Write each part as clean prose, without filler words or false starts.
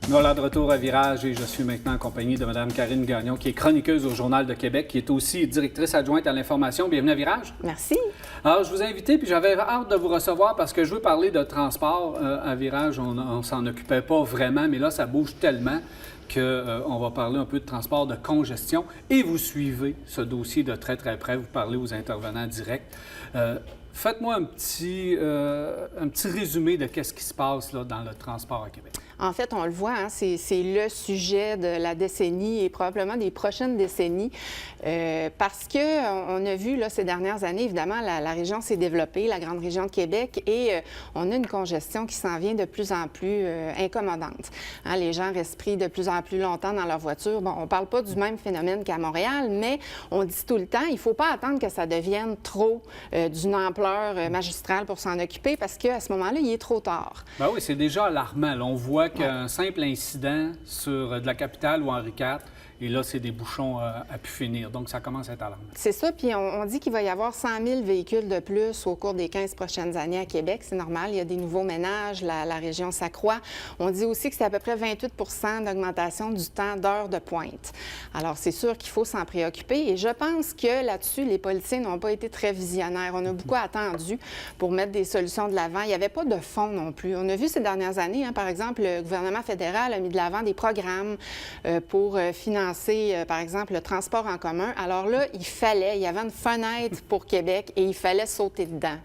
Voilà, de retour à Virage et je suis maintenant en compagnie de Mme Karine Gagnon, qui est chroniqueuse au Journal de Québec, qui est aussi directrice adjointe à l'information. Bienvenue à Virage. Merci. Alors, je vous ai invité, puis j'avais hâte de vous recevoir parce que je veux parler de transport. À Virage, on ne s'en occupait pas vraiment, mais là, ça bouge tellement qu'on va parler un peu de transport de congestion. Et vous suivez ce dossier de très, très près. Vous parlez aux intervenants directs. Faites-moi un petit résumé de qu'est-ce qui se passe là, dans le transport à Québec. En fait, on le voit, hein, c'est le sujet de la décennie et probablement des prochaines décennies parce qu'on a vu là, ces dernières années, évidemment, la région s'est développée, la grande région de Québec, et on a une congestion qui s'en vient de plus en plus incommodante. Hein, les gens restent pris de plus en plus longtemps dans leur voiture. Bon, on ne parle pas du même phénomène qu'à Montréal, mais on dit tout le temps, il ne faut pas attendre que ça devienne trop d'une ampleur magistrale pour s'en occuper parce qu'à ce moment-là, il est trop tard. Ben oui, c'est déjà alarmant. Là, on voit qu'un simple incident sur de la capitale ou Henri IV, et là, c'est des bouchons à pu finir. Donc, ça commence à être alarmant. C'est ça. Puis, on dit qu'il va y avoir 100 000 véhicules de plus au cours des 15 prochaines années à Québec. C'est normal. Il y a des nouveaux ménages. La région s'accroît. On dit aussi que c'est à peu près 28 d'augmentation du temps d'heure de pointe. Alors, c'est sûr qu'il faut s'en préoccuper. Et je pense que là-dessus, les politiciens n'ont pas été très visionnaires. On a beaucoup attendu pour mettre des solutions de l'avant. Il n'y avait pas de fonds non plus. On a vu ces dernières années, hein, par exemple, le gouvernement fédéral a mis de l'avant des programmes pour financer par exemple, le transport en commun. Alors là, il y avait une fenêtre pour Québec et il fallait sauter dedans.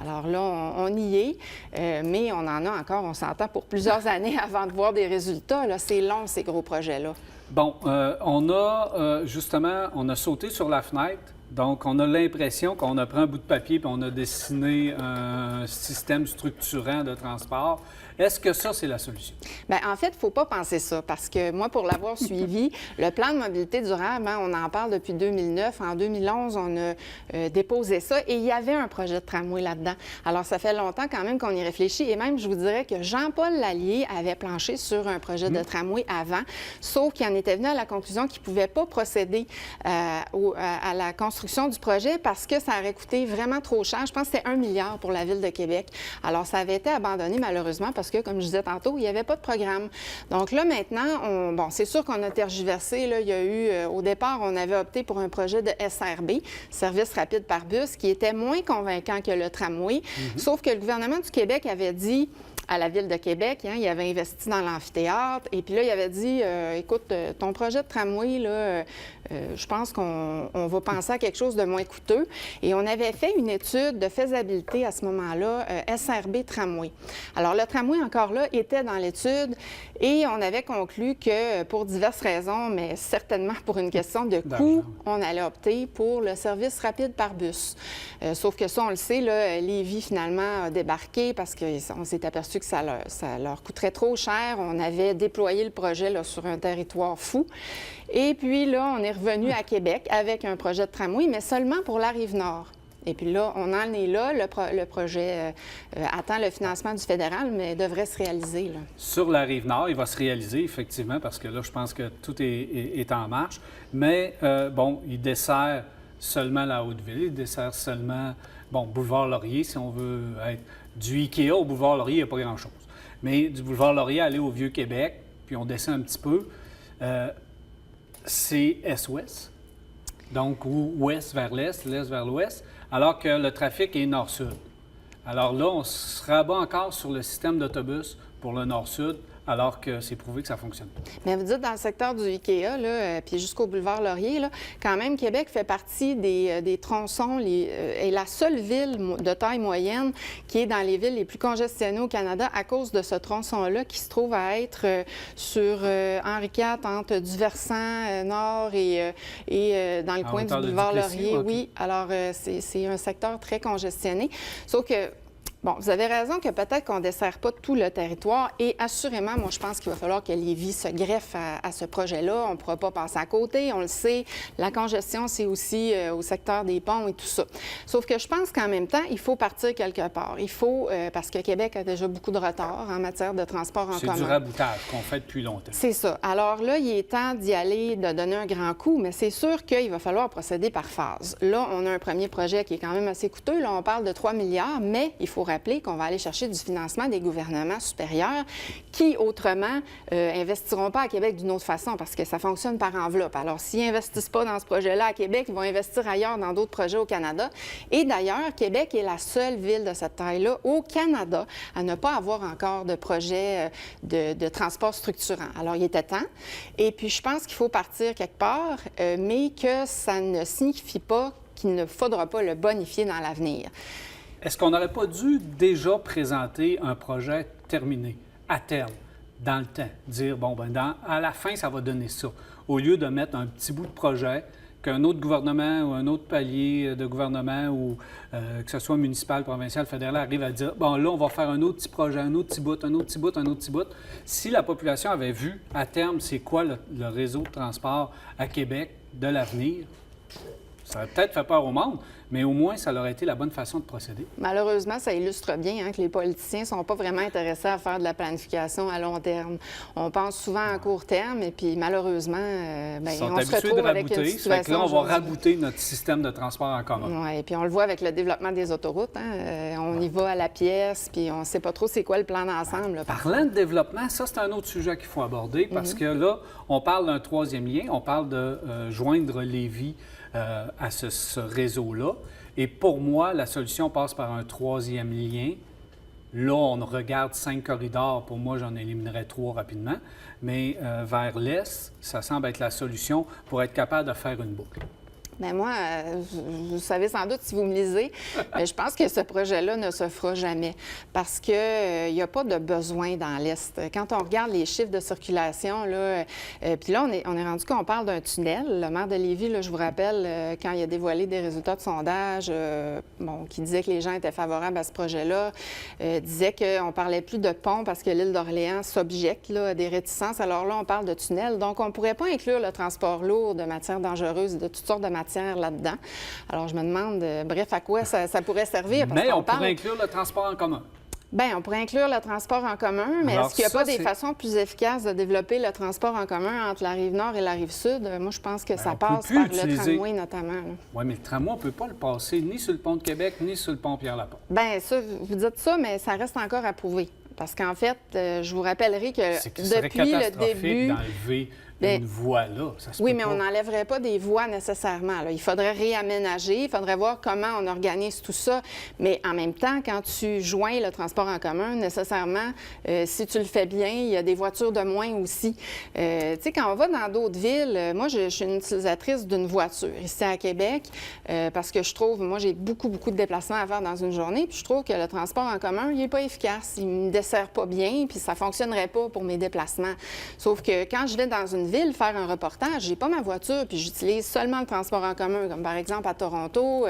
Alors là, on y est, mais on en a encore, on s'entend, pour plusieurs années avant de voir des résultats. Là, c'est long, ces gros projets-là. Bon, on a sauté sur la fenêtre. Donc, on a l'impression qu'on a pris un bout de papier et on a dessiné un système structurant de transport. Est-ce que ça, c'est la solution? Bien, en fait, il ne faut pas penser ça parce que moi, pour l'avoir suivi, le plan de mobilité durable, hein, on en parle depuis 2009. En 2011, on a déposé ça et il y avait un projet de tramway là-dedans. Alors, ça fait longtemps quand même qu'on y réfléchit et même, je vous dirais que Jean-Paul Lallier avait planché sur un projet de tramway avant, sauf qu'il en était venu à la conclusion qu'il ne pouvait pas procéder à la construction du projet parce que ça aurait coûté vraiment trop cher. Je pense que c'était 1 milliard pour la Ville de Québec. Alors, ça avait été abandonné malheureusement parce que, comme je disais tantôt, il n'y avait pas de programme. Donc là, maintenant, bon, c'est sûr qu'on a tergiversé. Là, il y a eu, au départ, on avait opté pour un projet de SRB, Service rapide par bus, qui était moins convaincant que le tramway. Sauf que le gouvernement du Québec avait dit à la Ville de Québec, hein, il avait investi dans l'amphithéâtre, et puis là, il avait dit, écoute, ton projet de tramway, là, je pense qu'on va penser à quelque chose de moins coûteux. Et on avait fait une étude de faisabilité à ce moment-là, SRB tramway. Alors, le tramway, encore là, était dans l'étude et on avait conclu que, pour diverses raisons, mais certainement pour une question de coût, on allait opter pour le service rapide par bus. Sauf que ça, on le sait, là, Lévis, finalement, a débarqué parce qu'on s'est aperçu que ça leur coûterait trop cher. On avait déployé le projet là, sur un territoire fou. Et puis là, on est revenu à Québec avec un projet de tramway, mais seulement pour la Rive-Nord. Et puis là, on en est là. Le projet attend le financement du fédéral, mais devrait se réaliser. Là. Sur la Rive-Nord, il va se réaliser, effectivement, parce que là, je pense que tout est en marche. Mais, bon, il dessert seulement la Haute-Ville, il dessert seulement, bon, Boulevard-Laurier, si on veut être du Ikea au Boulevard-Laurier, il n'y a pas grand-chose. Mais du Boulevard-Laurier, aller au Vieux-Québec, puis on descend un petit peu, c'est est-ouest. Donc, ou ouest vers l'est vers l'ouest, alors que le trafic est nord-sud. Alors là, on se rabat encore sur le système d'autobus pour le nord-sud, alors que c'est prouvé que ça fonctionne. Mais vous dites, dans le secteur du Ikea, là, puis jusqu'au boulevard Laurier, là, quand même, Québec fait partie des tronçons, est la seule ville de taille moyenne qui est dans les villes les plus congestionnées au Canada à cause de ce tronçon-là qui se trouve à être sur Henri IV, entre du versant nord et dans le coin du boulevard Laurier. Okay. Oui, alors c'est un secteur très congestionné. Sauf que bon, vous avez raison que peut-être qu'on ne dessert pas tout le territoire et assurément, moi, je pense qu'il va falloir que Lévis se greffe à ce projet-là. On ne pourra pas passer à côté, on le sait. La congestion, c'est aussi au secteur des ponts et tout ça. Sauf que je pense qu'en même temps, il faut partir quelque part. Il faut, parce que Québec a déjà beaucoup de retard en matière de transport en commun. C'est du raboutage qu'on fait depuis longtemps. C'est ça. Alors là, il est temps d'y aller, de donner un grand coup, mais c'est sûr qu'il va falloir procéder par phase. Là, on a un premier projet qui est quand même assez coûteux. Là, on parle de 3 milliards, mais il faut rappeler qu'on va aller chercher du financement des gouvernements supérieurs qui, autrement, investiront pas à Québec d'une autre façon parce que ça fonctionne par enveloppe. Alors, s'ils n'investissent pas dans ce projet-là à Québec, ils vont investir ailleurs dans d'autres projets au Canada. Et d'ailleurs, Québec est la seule ville de cette taille-là au Canada à ne pas avoir encore de projet de transport structurant. Alors, il était temps. Et puis, je pense qu'il faut partir quelque part, mais que ça ne signifie pas qu'il ne faudra pas le bonifier dans l'avenir. Est-ce qu'on n'aurait pas dû déjà présenter un projet terminé, à terme, dans le temps? Dire, bon, à la fin, ça va donner ça. Au lieu de mettre un petit bout de projet qu'un autre gouvernement ou un autre palier de gouvernement, ou que ce soit municipal, provincial, fédéral, arrive à dire, bon, là, on va faire un autre petit projet, un autre petit bout, un autre petit bout, un autre petit bout. Si la population avait vu, à terme, c'est quoi le réseau de transport à Québec de l'avenir, ça aurait peut-être fait peur au monde, mais au moins, ça aurait été la bonne façon de procéder. Malheureusement, ça illustre bien que les politiciens ne sont pas vraiment intéressés à faire de la planification à long terme. On pense souvent à court terme, et puis malheureusement, on se retrouve avec une situation... Là, on va rabouter notre système de transport en commun. Oui, et puis on le voit avec le développement des autoroutes. On y va à la pièce, puis on ne sait pas trop c'est quoi le plan d'ensemble. Parlant de développement, ça, c'est un autre sujet qu'il faut aborder, parce que là, on parle d'un troisième lien, on parle de joindre Lévis à ce réseau-là. Et pour moi, la solution passe par un troisième lien. Là, on regarde 5 corridors. Pour moi, j'en éliminerais 3 rapidement. Mais vers l'est, ça semble être la solution pour être capable de faire une boucle. Bien, moi, vous savez sans doute si vous me lisez, mais je pense que ce projet-là ne se fera jamais parce qu'il n'y a pas de besoin dans l'Est. Quand on regarde les chiffres de circulation, puis là, on est rendu qu'on parle d'un tunnel. Le maire de Lévis, là, je vous rappelle, quand il a dévoilé des résultats de sondage qui disaient que les gens étaient favorables à ce projet-là, disait qu'on ne parlait plus de pont parce que l'île d'Orléans s'objecte à des réticences. Alors là, on parle de tunnel. Donc, on ne pourrait pas inclure le transport lourd de matières dangereuses, de toutes sortes de matières là-dedans. Alors, je me demande, à quoi ça pourrait servir? Parce on pourrait inclure le transport en commun. Bien, on pourrait inclure le transport en commun, mais est-ce qu'il n'y a pas des façons plus efficaces de développer le transport en commun entre la Rive-Nord et la Rive-Sud? Moi, je pense que ça passe par le tramway, notamment. Oui, mais le tramway, on ne peut pas le passer ni sur le pont de Québec, ni sur le pont Pierre-Laporte. Bien, ça, vous dites ça, mais ça reste encore à prouver. Parce qu'en fait, je vous rappellerai que depuis le début... d'enlever une voie là. Oui, mais on n'enlèverait pas des voies nécessairement. Là. Il faudrait réaménager, il faudrait voir comment on organise tout ça. Mais en même temps, quand tu joins le transport en commun, nécessairement, si tu le fais bien, il y a des voitures de moins aussi. Tu sais, quand on va dans d'autres villes, moi, je suis une utilisatrice d'une voiture ici à Québec parce que je trouve, moi, j'ai beaucoup de déplacements à faire dans une journée, puis je trouve que le transport en commun, il n'est pas efficace. Il ne me dessert pas bien, puis ça ne fonctionnerait pas pour mes déplacements. Sauf que quand je vais dans une ville faire un reportage, j'ai pas ma voiture, puis j'utilise seulement le transport en commun, comme par exemple à Toronto,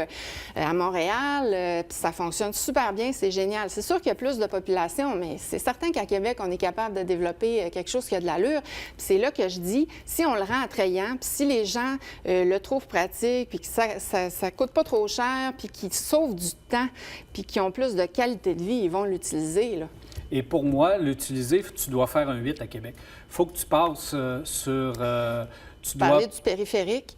à Montréal, puis ça fonctionne super bien, c'est génial. C'est sûr qu'il y a plus de population, mais c'est certain qu'à Québec, on est capable de développer quelque chose qui a de l'allure. Puis c'est là que je dis, si on le rend attrayant, puis si les gens le trouvent pratique, puis que ça coûte pas trop cher, puis qu'ils sauvent du temps, puis qu'ils ont plus de qualité de vie, ils vont l'utiliser, là. Et pour moi, l'utiliser, tu dois faire un 8 à Québec. Il faut que tu passes sur... Parler du périphérique.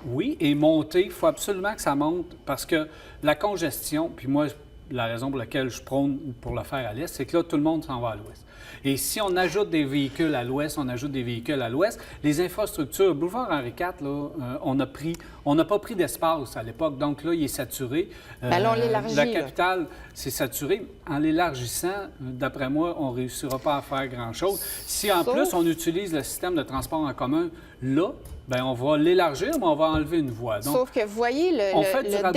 Oui, et monter. Il faut absolument que ça monte parce que la congestion, puis moi, la raison pour laquelle je prône pour le faire à l'Est, c'est que là, tout le monde s'en va à l'Ouest. Et si on ajoute des véhicules à l'Ouest, on ajoute des véhicules à l'Ouest, les infrastructures, boulevard Henri IV, là, on n'a pas pris d'espace à l'époque, donc là, il est saturé. Là, on l'élargit. La capitale, c'est saturé. En l'élargissant, d'après moi, on ne réussira pas à faire grand-chose. Si en plus, on utilise le système de transport en commun, là, bien, on va l'élargir, mais on va enlever une voie. Donc, sauf que vous voyez, le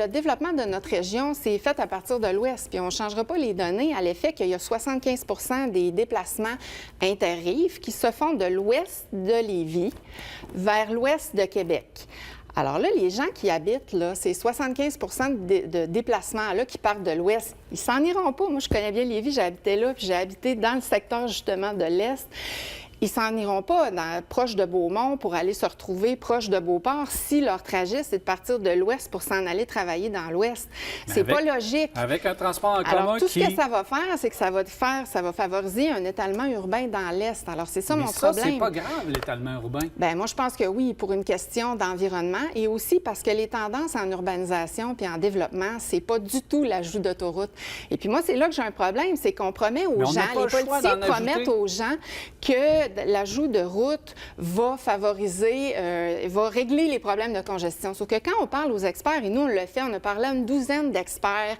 développement de notre région, c'est fait à partir de l'Ouest. Puis on ne changera pas les données à l'effet qu'il y a 75 des déplacements interrives qui se font de l'Ouest de Lévis vers l'Ouest de Québec. Alors là, les gens qui habitent, là, c'est 75 de déplacements là, qui partent de l'Ouest. Ils s'en iront pas. Moi, je connais bien Lévis, j'ai habité là, puis j'ai habité dans le secteur, justement, de l'Est. ils s'en iront pas proche de Beaumont pour aller se retrouver proche de Beauport si leur trajet, c'est de partir de l'ouest pour s'en aller travailler dans l'ouest. C'est pas logique. Avec un transport en commun Alors, tout ce que ça va faire, c'est que ça va favoriser un étalement urbain dans l'est. Alors, c'est ça mon problème. C'est pas grave, l'étalement urbain. Bien, moi, je pense que oui, pour une question d'environnement et aussi parce que les tendances en urbanisation puis en développement, c'est pas du tout l'ajout d'autoroutes. Et puis moi, c'est là que j'ai un problème, c'est qu'on promet aux gens, les politiciens promettent aux gens que l'ajout de routes va favoriser, va régler les problèmes de congestion. Sauf que quand on parle aux experts, et nous, on le fait, on a parlé à une douzaine d'experts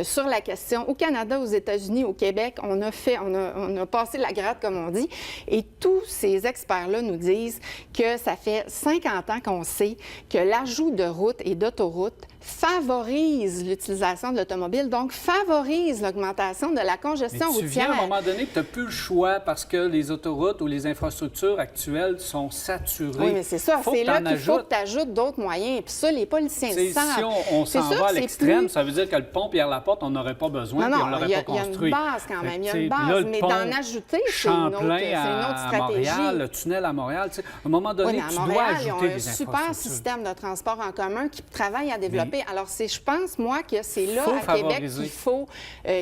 sur la question. Au Canada, aux États-Unis, au Québec, on a passé la gratte, comme on dit, et tous ces experts-là nous disent que ça fait 50 ans qu'on sait que l'ajout de routes et d'autoroutes favorise l'utilisation de l'automobile, donc favorise l'augmentation de la congestion routière. Tu viens à un moment donné que tu n'as plus le choix parce que les autoroutes ou les infrastructures actuelles sont saturées. Oui, mais c'est ça. C'est là qu'il faut que tu ajoutes d'autres moyens. Puis ça, les politiciens le savent. Si on s'en va à l'extrême, ça veut dire que le pont Pierre-Laporte, on n'aurait pas besoin, puis on ne l'aurait pas construit. Il y a une base quand même. Il y a une base, là, mais d'en ajouter, c'est une autre stratégie. Montréal, le tunnel à Montréal, à un moment donné, tu dois ajouter des infrastructures. Ils ont un super système de transport en commun qui travaille à développer. Alors, je pense, moi, que c'est là, à Québec,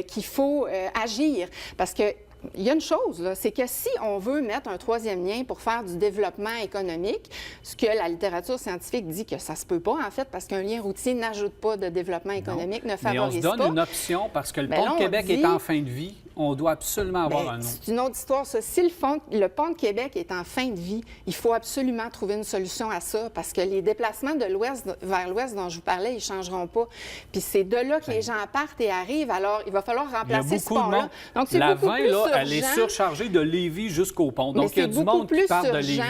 qu'il faut agir. Parce que il y a une chose, c'est que si on veut mettre un troisième lien pour faire du développement économique, ce que la littérature scientifique dit que ça se peut pas, en fait, parce qu'un lien routier n'ajoute pas de développement économique, ne favorise pas. Mais on se donne une option parce que le pont de Québec est en fin de vie. On doit absolument avoir un autre. C'est une autre histoire, ça. Si le pont de Québec est en fin de vie, il faut absolument trouver une solution à ça parce que les déplacements de l'ouest vers l'ouest dont je vous parlais, ils ne changeront pas. Puis c'est de là que les gens partent et arrivent. Alors, il va falloir remplacer ce pont-là. Donc, c'est beaucoup plus urgent. Elle est surchargée de Lévis jusqu'au pont. Donc, il y a du monde qui part de Lévis.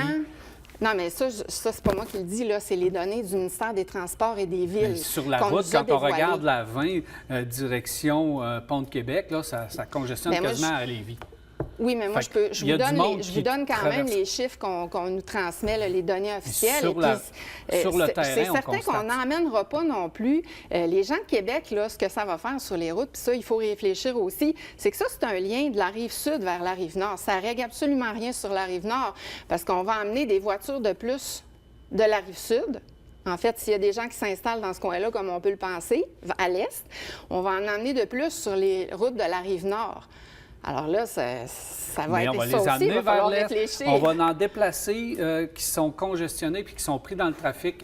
Non, mais ça c'est pas moi qui le dis, là. C'est les données du ministère des Transports et des Villes. Sur la route, quand on regarde la 20 direction Pont de Québec, là, ça congestionne quasiment à Lévis. Oui, mais moi, je vous donne quand même les chiffres qu'on nous transmet, là, les données officielles. Sur le terrain, c'est certain qu'on n'emmènera pas non plus les gens de Québec, là, ce que ça va faire sur les routes, puis ça, il faut réfléchir aussi, c'est que ça, c'est un lien de la rive sud vers la rive nord. Ça ne règle absolument rien sur la rive nord, parce qu'on va emmener des voitures de plus de la rive sud. En fait, s'il y a des gens qui s'installent dans ce coin-là, comme on peut le penser, à l'est, on va en emmener de plus sur les routes de la rive nord. Alors là, ça va être ça aussi, il va falloir réfléchir. On va en déplacer qui sont congestionnés puis qui sont pris dans le trafic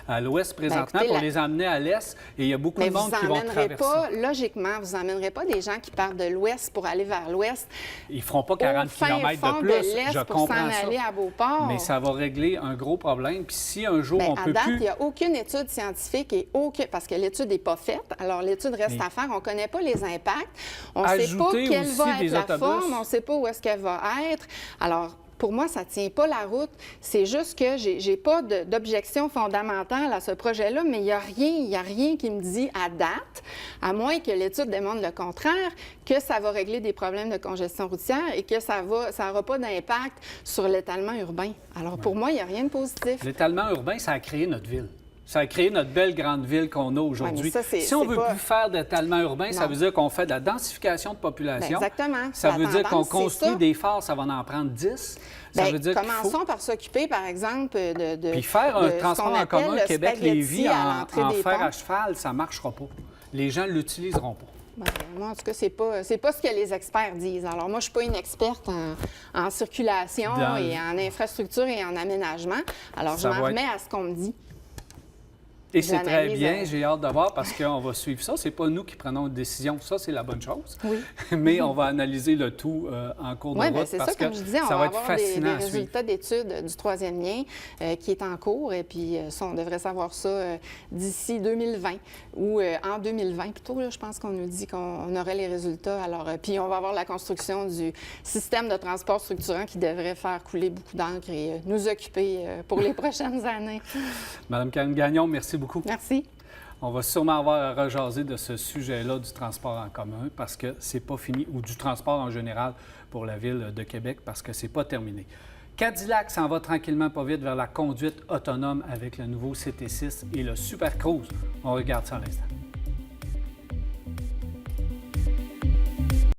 à l'ouest présentement pour les emmener à l'est. Et il y a beaucoup de monde qui vont traverser. Logiquement, vous n'emmènerez pas des gens qui partent de l'ouest pour aller vers l'ouest. Ils ne feront pas 40 km de plus. Je comprends ça. Aller à Beauport. Mais ça va régler un gros problème. Puis si un jour on peut plus... il n'y a aucune étude scientifique et parce que l'étude n'est pas faite. Alors, l'étude reste à faire. On ne connaît pas les impacts. On ne sait pas quelle va être la forme. On ne sait pas où est-ce qu'elle va être. Alors, pour moi, ça ne tient pas la route. C'est juste que je n'ai pas d'objection fondamentale à ce projet-là, mais il n'y a rien qui me dit à date, à moins que l'étude démontre le contraire, que ça va régler des problèmes de congestion routière et que ça n'aura pas d'impact sur l'étalement urbain. Alors, pour moi, il n'y a rien de positif. L'étalement urbain, ça a créé notre ville. Ça a créé notre belle grande ville qu'on a aujourd'hui. Si on ne veut plus faire d'étalement urbain, ça veut dire qu'on fait de la densification de population. Exactement. Ça veut dire qu'on construit des phares, ça va en prendre 10. Commençons par s'occuper, par exemple, de Puis faire un transport en commun Québec-Lévis en fer à cheval, ça ne marchera pas. Les gens ne l'utiliseront pas. Moi, en tout cas, c'est pas ce que les experts disent. Alors, moi, je ne suis pas une experte en circulation et en infrastructure et en aménagement. Alors, je m'en remets à ce qu'on me dit. Et c'est très bien, j'ai hâte de voir parce qu'on va suivre ça. C'est pas nous qui prenons une décision, ça c'est la bonne chose. Oui. Mais on va analyser le tout en cours de route parce que comme je disais, ça va être avoir fascinant des résultats d'études du troisième lien qui est en cours. Et puis ça, on devrait savoir ça d'ici 2020 ou en 2020 plutôt. Là, je pense qu'on nous dit qu'on aurait les résultats. Alors, puis on va avoir la construction du système de transport structurant qui devrait faire couler beaucoup d'encre et nous occuper pour les prochaines années. Madame Karine Gagnon, merci beaucoup. Merci. On va sûrement avoir à rejaser de ce sujet-là du transport en commun parce que c'est pas fini, ou du transport en général pour la Ville de Québec parce que c'est pas terminé. Cadillac s'en va tranquillement pas vite vers la conduite autonome avec le nouveau CT6 et le Super Cruise. On regarde ça à l'instant.